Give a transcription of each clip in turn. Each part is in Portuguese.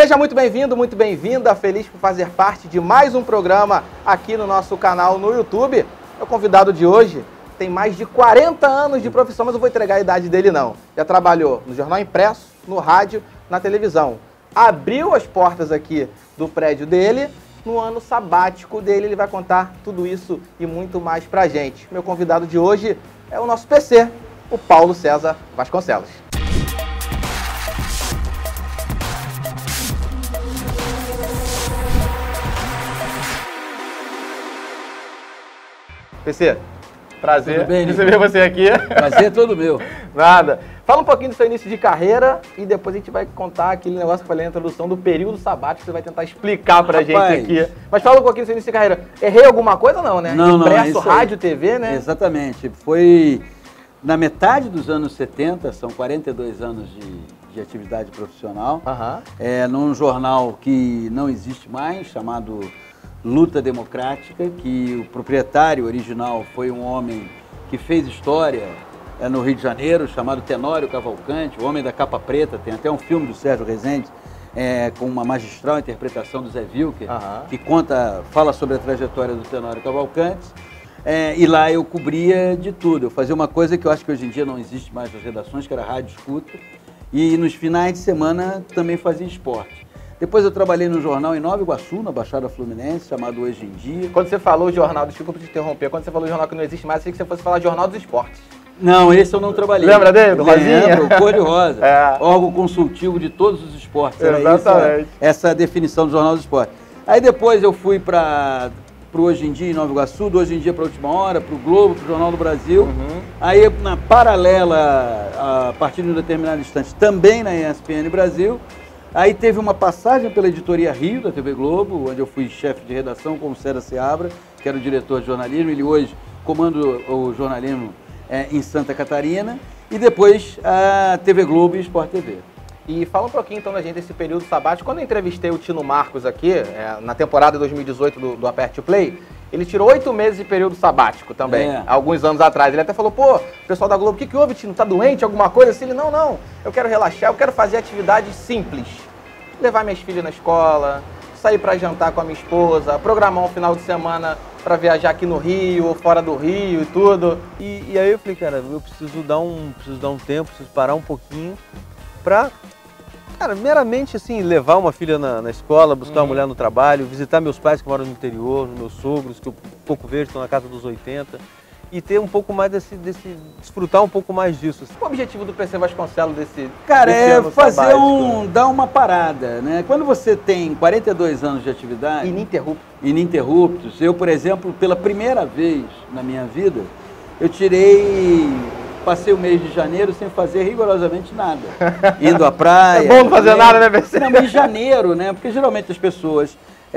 Seja muito bem-vindo, muito bem-vinda, feliz por fazer parte de mais um programa aqui no nosso canal no YouTube. O convidado de hoje tem mais de 40 anos de profissão, mas eu vou entregar a idade dele não. Já trabalhou no jornal impresso, no rádio, na televisão. Abriu as portas aqui do prédio dele, no ano sabático dele, ele vai contar tudo isso e muito mais pra gente. Meu convidado de hoje é o nosso PC, o Paulo César Vasconcelos. PC, prazer receber você aqui. Prazer é todo meu. Nada. Fala um pouquinho do seu início de carreira e depois a gente vai contar aquele negócio que eu falei na introdução do período sabático, que você vai tentar explicar pra gente aqui. Mas fala um pouquinho do seu início de carreira. Errei alguma coisa não, né? Não, impresso, não, rádio, TV, né? Exatamente. Foi na metade dos anos 70, são 42 anos de atividade profissional, num jornal que não existe mais, chamado Luta Democrática, que o proprietário original foi um homem que fez história no Rio de Janeiro, chamado Tenório Cavalcante, o homem da capa preta. Tem até um filme do Sérgio Rezende, com uma magistral interpretação do Zé Wilker, que fala sobre a trajetória do Tenório Cavalcante. E lá eu cobria de tudo. Eu fazia uma coisa que eu acho que hoje em dia não existe mais nas redações, que era rádio escuta, e nos finais de semana também fazia esporte. Depois eu trabalhei no jornal em Nova Iguaçu, na Baixada Fluminense, chamado Hoje em Dia. Quando você falou jornal, desculpa te interromper, quando você falou jornal que não existe mais, eu achei que você fosse falar jornal dos esportes. Não, esse eu não trabalhei. Lembra dele? Do Rosinha? Lembro, Cor de Rosa. Órgão consultivo de todos os esportes. Exatamente. Essa definição do Jornal do Esporte. Aí depois eu fui para o Hoje em Dia em Nova Iguaçu, do Hoje em Dia para a Última Hora, para o Globo, para o Jornal do Brasil. Aí na paralela, a partir de um determinado instante, também na ESPN Brasil. Aí teve uma passagem pela Editoria Rio, da TV Globo, onde eu fui chefe de redação com o César Seabra, que era o diretor de jornalismo. Ele hoje comanda o jornalismo em Santa Catarina. E depois a TV Globo e Sport TV. E fala um pouquinho então da gente desse período sabático. Quando eu entrevistei o Tino Marcos aqui, na temporada 2018 do Aperte Play, ele tirou 8 meses de período sabático também, alguns anos atrás. Ele até falou, pô, pessoal da Globo, o que houve, Tino? Tá doente, alguma coisa assim? Ele, não, eu quero relaxar, eu quero fazer atividades simples. Levar minhas filhas na escola, sair para jantar com a minha esposa, programar um final de semana para viajar aqui no Rio ou fora do Rio e tudo. E aí eu falei, cara, eu preciso dar um tempo, preciso parar um pouquinho pra, cara, meramente assim, levar uma filha na escola, buscar uma mulher no trabalho, visitar meus pais que moram no interior, meus sogros, que eu pouco vejo, estão na casa dos 80, e ter um pouco mais desfrutar um pouco mais disso. Qual o objetivo do PC Vasconcelos desse Cara, ano fazer sabático? dar uma parada, né? Quando você tem 42 anos de atividade... Ininterruptos. Eu, por exemplo, pela primeira vez na minha vida, passei o mês de janeiro sem fazer rigorosamente nada. Indo à praia... É bom não fazer nada, né, PC? Não, em janeiro, né? Porque geralmente as pessoas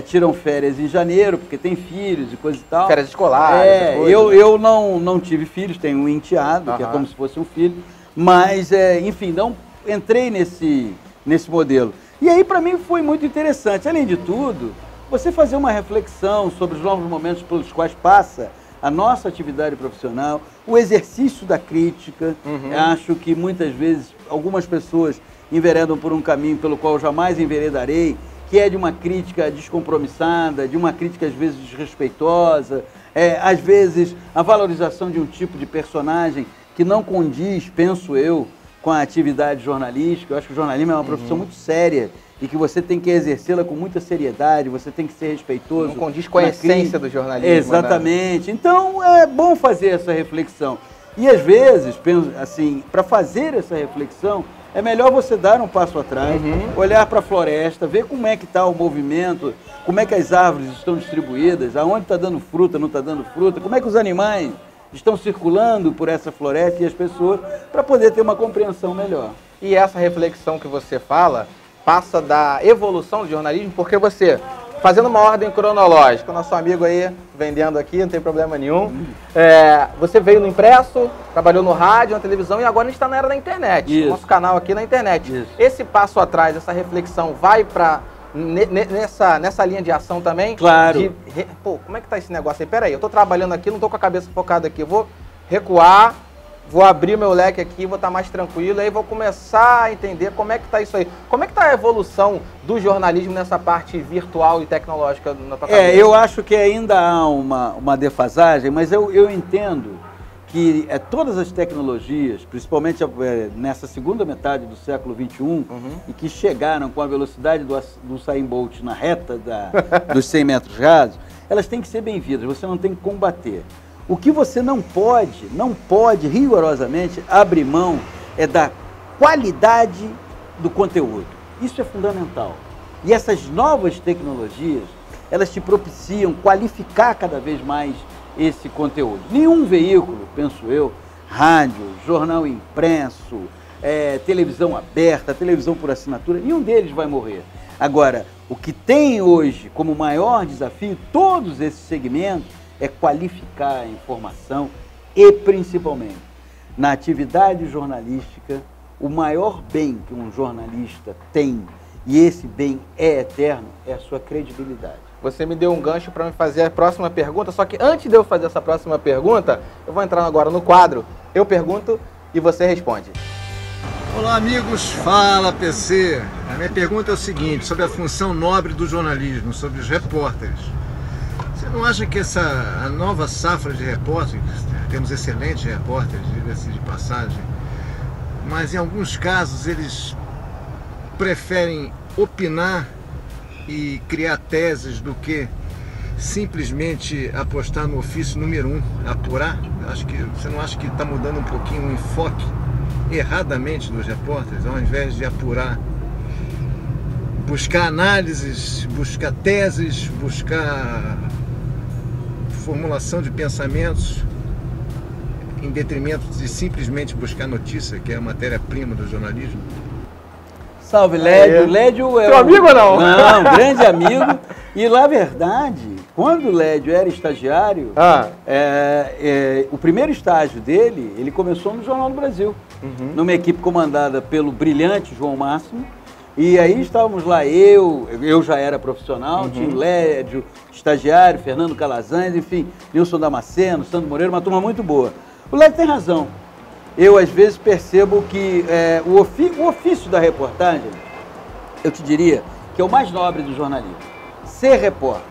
tiram férias em janeiro, porque tem filhos e coisa e tal. Férias escolares. Eu não tive filhos, tenho um enteado, que é como se fosse um filho. Mas, enfim, não entrei nesse modelo. E aí, para mim, foi muito interessante. Além de tudo, você fazer uma reflexão sobre os novos momentos pelos quais passa a nossa atividade profissional, o exercício da crítica. Acho que muitas vezes algumas pessoas enveredam por um caminho pelo qual eu jamais enveredarei, que é de uma crítica descompromissada, de uma crítica às vezes desrespeitosa, às vezes a valorização de um tipo de personagem que não condiz, penso eu, com a atividade jornalística. Eu acho que o jornalismo é uma profissão muito séria e que você tem que exercê-la com muita seriedade, você tem que ser respeitoso. Não condiz com a essência do jornalismo. Exatamente. Né? Então é bom fazer essa reflexão. E às vezes, penso assim, para fazer essa reflexão, é melhor você dar um passo atrás, olhar para a floresta, ver como é que está o movimento, como é que as árvores estão distribuídas, aonde está dando fruta, não está dando fruta, como é que os animais estão circulando por essa floresta e as pessoas, para poder ter uma compreensão melhor. E essa reflexão que você fala passa da evolução do jornalismo, porque você, fazendo uma ordem cronológica, nosso amigo aí vendendo aqui, não tem problema nenhum, você veio no impresso, trabalhou no rádio, na televisão e agora a gente está na era da internet, nosso canal aqui na internet. Esse passo atrás, essa reflexão vai para nessa linha de ação também? Claro. Pô, como é que tá esse negócio aí? Peraí, eu tô trabalhando aqui, não tô com a cabeça focada aqui, eu vou recuar, vou abrir meu leque aqui, vou estar mais tranquilo, aí vou começar a entender como é que está isso aí. Como é que está a evolução do jornalismo nessa parte virtual e tecnológica na tua cabeça? Eu acho que ainda há uma defasagem, mas eu entendo que todas as tecnologias, principalmente nessa segunda metade do século XXI, e que chegaram com a velocidade do Usain Bolt na reta dos 100 metros rasos, elas têm que ser bem-vindas, você não tem que combater. O que você não pode rigorosamente abrir mão é da qualidade do conteúdo. Isso é fundamental. E essas novas tecnologias, elas te propiciam qualificar cada vez mais esse conteúdo. Nenhum veículo, penso eu, rádio, jornal impresso, televisão aberta, televisão por assinatura, nenhum deles vai morrer. Agora, o que tem hoje como maior desafio, todos esses segmentos, é qualificar a informação e, principalmente, na atividade jornalística, o maior bem que um jornalista tem, e esse bem é eterno, é a sua credibilidade. Você me deu um gancho para me fazer a próxima pergunta, só que antes de eu fazer essa próxima pergunta, eu vou entrar agora no quadro, eu pergunto e você responde. Olá amigos, fala PC. A minha pergunta é o seguinte, sobre a função nobre do jornalismo, sobre os repórteres. Você não acha que a nova safra de repórteres, temos excelentes repórteres, diga-se de passagem, mas em alguns casos eles preferem opinar e criar teses do que simplesmente apostar no ofício número 1, apurar? Você não acha que está mudando um pouquinho o enfoque erradamente dos repórteres, ao invés de apurar, buscar análises, buscar teses, buscar formulação de pensamentos, em detrimento de simplesmente buscar notícia, que é a matéria-prima do jornalismo? Salve, Lédio. Lédio é seu amigo ou não? Não, grande amigo. E, na verdade, quando o Lédio era estagiário, o primeiro estágio dele, ele começou no Jornal do Brasil, numa equipe comandada pelo brilhante João Máximo. E aí estávamos lá, eu já era profissional, tinha o Lédio, estagiário, Fernando Calazans, enfim, Nilson Damasceno, Sandro Moreira, uma turma muito boa. O Lédio tem razão. Eu, às vezes, percebo que o ofício da reportagem, eu te diria, que é o mais nobre do jornalismo. Ser repórter.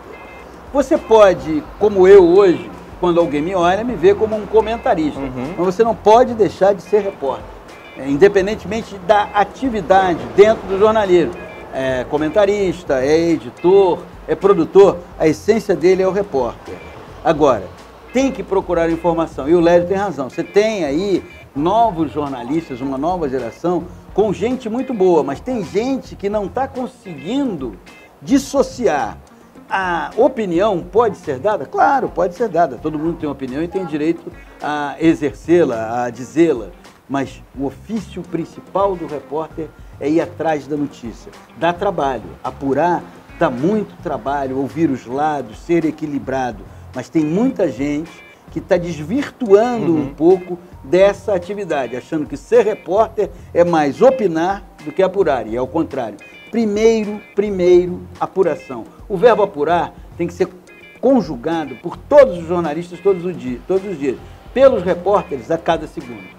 Você pode, como eu hoje, quando alguém me olha, me ver como um comentarista. Mas você não pode deixar de ser repórter, independentemente da atividade dentro do jornalismo. É comentarista, é editor, é produtor, a essência dele é o repórter. Agora, tem que procurar informação, e o Lédio tem razão. Você tem aí novos jornalistas, uma nova geração, com gente muito boa, mas tem gente que não está conseguindo dissociar. A opinião pode ser dada? Claro, pode ser dada. Todo mundo tem uma opinião e tem direito a exercê-la, a dizê-la. Mas o ofício principal do repórter é ir atrás da notícia. Dá trabalho, apurar dá muito trabalho, ouvir os lados, ser equilibrado. Mas tem muita gente que está desvirtuando um pouco dessa atividade, achando que ser repórter é mais opinar do que apurar, e é o contrário. Primeiro, apuração. O verbo apurar tem que ser conjugado por todos os jornalistas todos os dias, pelos repórteres a cada segundo.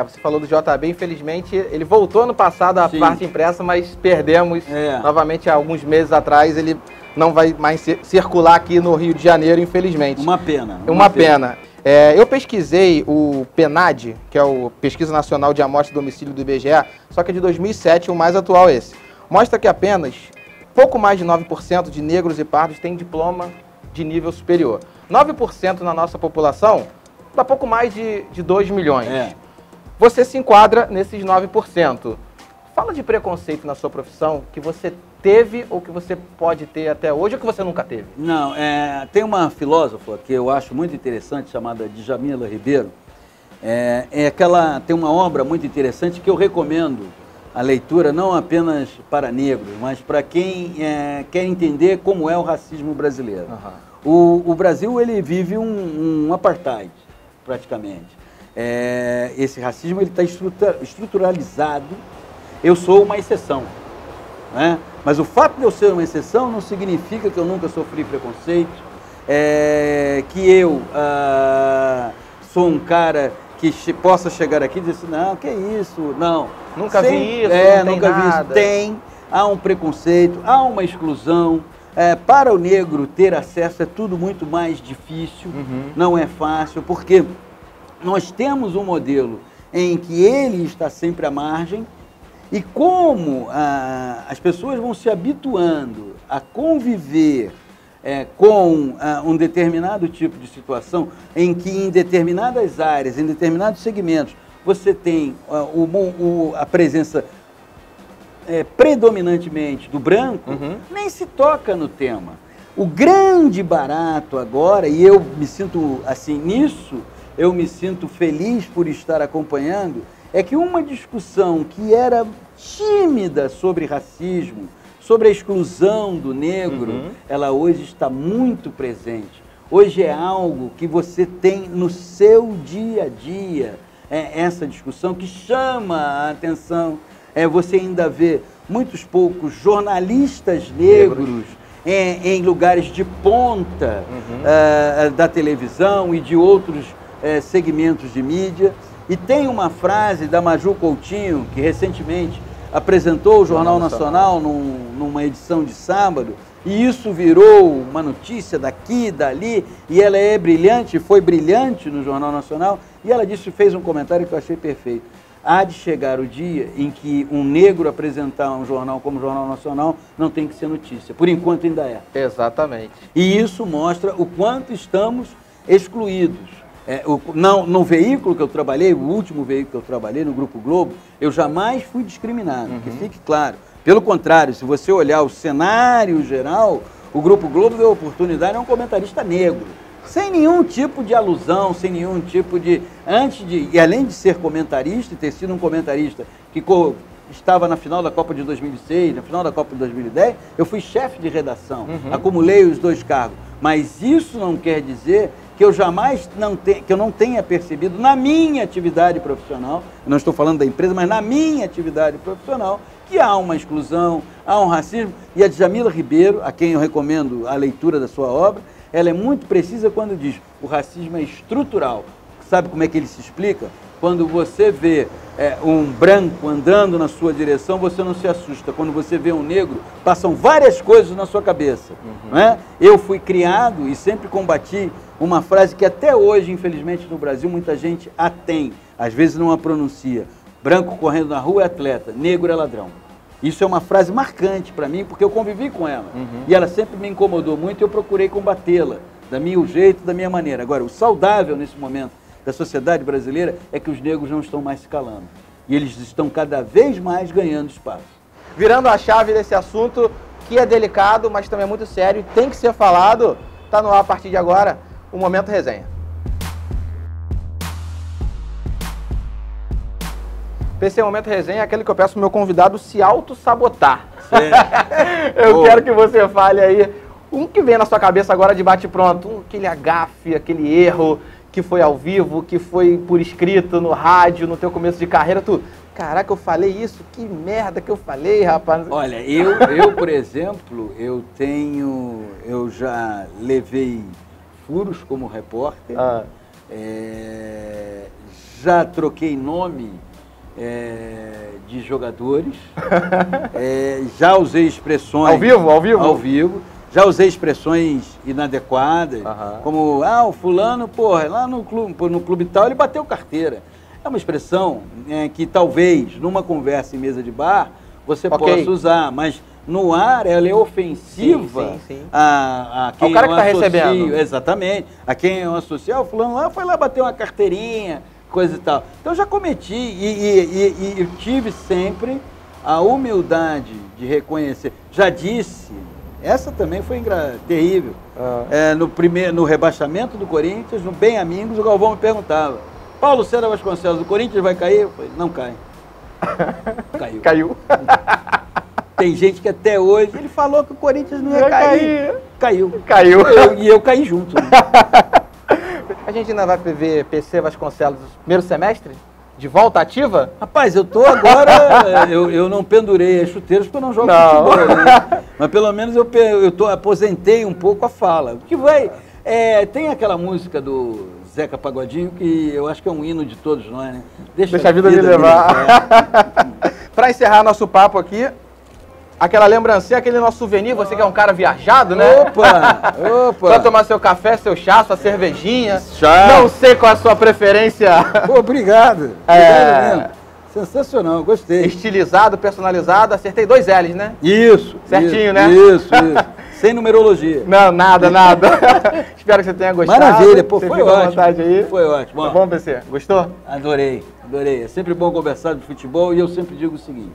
Você falou do JB, infelizmente ele voltou no passado à parte impressa, mas perdemos novamente há alguns meses atrás, ele não vai mais circular aqui no Rio de Janeiro, infelizmente. Uma pena. Uma pena. Eu pesquisei o PNAD, que é o Pesquisa Nacional de Amostra de Domicílio do IBGE, só que é de 2007, o mais atual esse. Mostra que apenas pouco mais de 9% de negros e pardos têm diploma de nível superior. 9% na nossa população dá pouco mais de 2 milhões. Você se enquadra nesses 9%. Fala de preconceito na sua profissão que você teve ou que você pode ter até hoje ou que você nunca teve. Não, tem uma filósofa que eu acho muito interessante, chamada Djamila Ribeiro. Tem uma obra muito interessante que eu recomendo a leitura, não apenas para negros, mas para quem quer entender como é o racismo brasileiro. O Brasil, ele vive um apartheid, praticamente. Esse racismo está estruturalizado. Eu sou uma exceção, né? Mas o fato de eu ser uma exceção não significa que eu nunca sofri preconceito, que eu sou um cara que possa chegar aqui e dizer assim, não, que isso, não. Nunca vi isso, não nunca tem vi nada. isso. Tem, há um preconceito, há uma exclusão. Para o negro ter acesso é tudo muito mais difícil, não é fácil, porque nós temos um modelo em que ele está sempre à margem, e como as pessoas vão se habituando a conviver com um determinado tipo de situação, em que em determinadas áreas, em determinados segmentos, você tem a presença predominantemente do branco, nem se toca no tema. O grande barato agora, e eu me sinto assim nisso, eu me sinto feliz por estar acompanhando, é que uma discussão que era tímida sobre racismo, sobre a exclusão do negro, ela hoje está muito presente. Hoje é algo que você tem no seu dia a dia, essa discussão que chama a atenção. Você ainda vê muitos poucos jornalistas negros em lugares de ponta da televisão e de outros segmentos de mídia. E tem uma frase da Maju Coutinho, que recentemente apresentou o Jornal Nacional numa edição de sábado, e isso virou uma notícia daqui, dali, e ela é brilhante, foi brilhante no Jornal Nacional, e ela fez um comentário que eu achei perfeito. Há de chegar o dia em que um negro apresentar um jornal como o Jornal Nacional não tem que ser notícia. Por enquanto ainda é. Exatamente. E isso mostra o quanto estamos excluídos. No veículo que eu trabalhei, o último veículo que eu trabalhei, no Grupo Globo, eu jamais fui discriminado, que fique claro. Pelo contrário, se você olhar o cenário geral, o Grupo Globo deu oportunidade a um comentarista negro, sem nenhum tipo de alusão, sem nenhum tipo de... E além de ser comentarista, e ter sido um comentarista que estava na final da Copa de 2006, na final da Copa de 2010, eu fui chefe de redação, acumulei os 2 cargos. Mas isso não quer dizer que eu jamais não tenha percebido na minha atividade profissional, não estou falando da empresa, mas na minha atividade profissional, que há uma exclusão, há um racismo. E a Djamila Ribeiro, a quem eu recomendo a leitura da sua obra, ela é muito precisa quando diz o racismo é estrutural. Sabe como é que ele se explica? Quando você vê um branco andando na sua direção, você não se assusta. Quando você vê um negro, passam várias coisas na sua cabeça. Não é? Eu fui criado e sempre combati uma frase que até hoje, infelizmente, no Brasil, muita gente a tem. Às vezes não a pronuncia. Branco correndo na rua é atleta, negro é ladrão. Isso é uma frase marcante para mim, porque eu convivi com ela. E ela sempre me incomodou muito e eu procurei combatê-la, da meu jeito, da minha maneira. Agora, o saudável nesse momento da sociedade brasileira é que os negros não estão mais se calando. E eles estão cada vez mais ganhando espaço. Virando a chave desse assunto, que é delicado, mas também é muito sério e tem que ser falado, está no ar a partir de agora, o Momento Resenha. PC Momento Resenha é aquele que eu peço pro meu convidado se auto-sabotar. Eu quero que você fale aí, um que vem na sua cabeça agora de bate-pronto, aquele agafe, aquele erro que foi ao vivo, que foi por escrito, no rádio, no teu começo de carreira, caraca, eu falei isso, que merda que eu falei, rapaz. Olha, eu por exemplo, eu já levei furos como repórter, já troquei nome de jogadores, já usei expressões... Ao vivo. Já usei expressões inadequadas, como, o fulano, lá no clube tal, ele bateu carteira. É uma expressão que talvez, numa conversa em mesa de bar, você possa usar, mas no ar ela é ofensiva a quem o cara que está recebendo. Exatamente. A quem eu associo, o fulano lá foi lá bater uma carteirinha, coisa e tal. Então eu já cometi e eu tive sempre a humildade de reconhecer. Já disse, essa também foi terrível. No rebaixamento do Corinthians, no Bem Amigos, o Galvão me perguntava, Paulo César Vasconcelos, o Corinthians vai cair? Eu falei, não cai. Caiu. Tem gente que até hoje, ele falou que o Corinthians não ia cair. Caiu. E eu caí junto. Né? A gente ainda vai ver PC Vasconcelos no primeiro semestre? De volta ativa? Rapaz, eu tô agora, eu não pendurei as chuteiras porque eu não jogo futebol, né? Mas pelo menos aposentei um pouco a fala. Que vai, tem aquela música do Zeca Pagodinho, que eu acho que é um hino de todos nós, né? Deixa a vida me levar. Para encerrar nosso papo aqui, aquela lembrancinha, aquele nosso souvenir, você que é um cara viajado, né? Opa! Pra tomar seu café, seu chá, sua cervejinha. Chá. Não sei qual é a sua preferência. Pô, obrigado. Obrigado mesmo. Sensacional, gostei. Estilizado, personalizado, acertei 2 L's, né? Isso. Certinho, isso, né? Isso. Sem numerologia. Não, nada. Espero que você tenha gostado. Maravilha, pô, você foi fica à ótimo. vontade aí. Foi ótimo. Tá bom, PC? Gostou? Adorei. É sempre bom conversar de futebol e eu sempre digo o seguinte,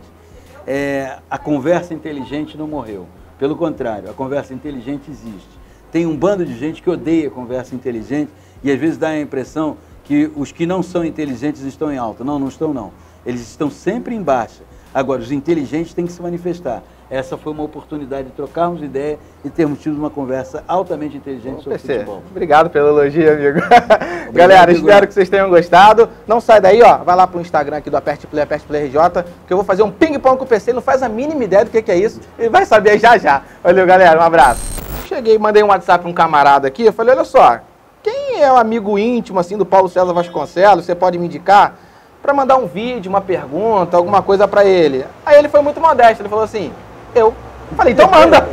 a conversa inteligente não morreu. Pelo contrário, a conversa inteligente existe. Tem um bando de gente que odeia conversa inteligente e às vezes dá a impressão que os que não são inteligentes estão em alta. Não, não estão não. Eles estão sempre em baixa. Agora, os inteligentes têm que se manifestar. Essa foi uma oportunidade de trocarmos ideia e termos tido uma conversa altamente inteligente sobre futebol. Obrigado pelo elogio, amigo. Galera, espero que vocês tenham gostado. Não sai daí, ó. Vai lá pro Instagram aqui do Aperte Play RJ, que eu vou fazer um ping-pong com o PC. Ele não faz a mínima ideia do que é isso. Ele vai saber já. Valeu, galera. Um abraço. Cheguei, mandei um WhatsApp pra um camarada aqui. Eu falei, olha só, quem é o amigo íntimo, assim, do Paulo César Vasconcelos? Você pode me indicar? Para mandar um vídeo, uma pergunta, alguma coisa para ele. Aí ele foi muito modesto, ele falou assim, eu. Falei, então manda.